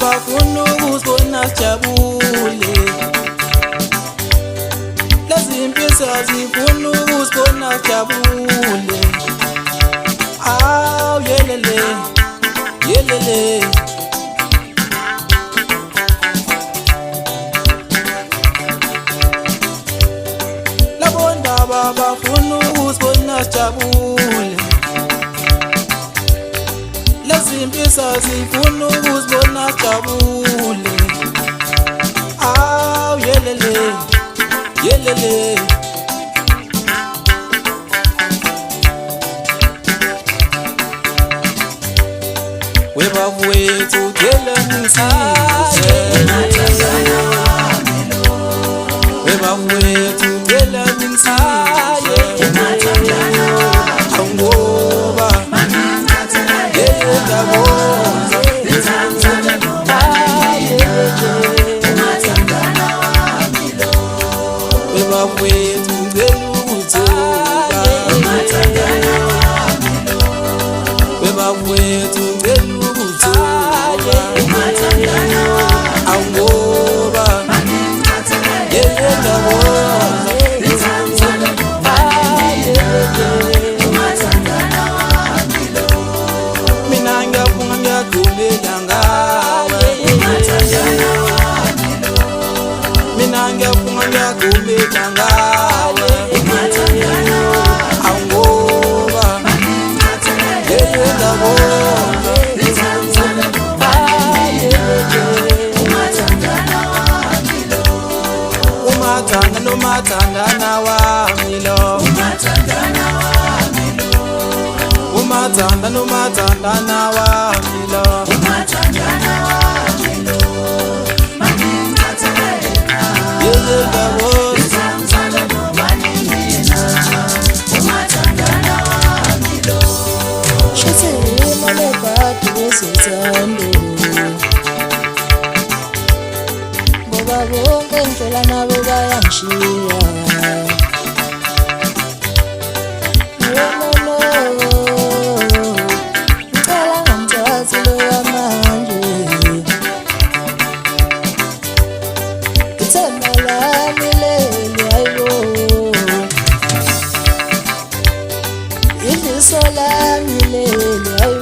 bafuna ukuzibona sijabule, lezi mpisa zifuna ukuzibona sijabule. Aw yelele, yelele. Labo ndaba bafuna ukuzibona sijabule, lezi mpisa zifuna ukuzibona sijabule. Aw yelele, yelele. Webavu wethu tshela ngisizwe, webavu wethu tshela ngisizwe, ngoba yeyendabona webavu wethu tshela ukuthoba, webavu wethu tshela umathandana wami lo, umathandana wami lo, Shithi imole bhadi wesithando, ngoba bonke ngicela nabo bayangishiya. Ngicela ngamthathi loya manje, ithemba lami leli hayibo, idliso lami leli hayibo.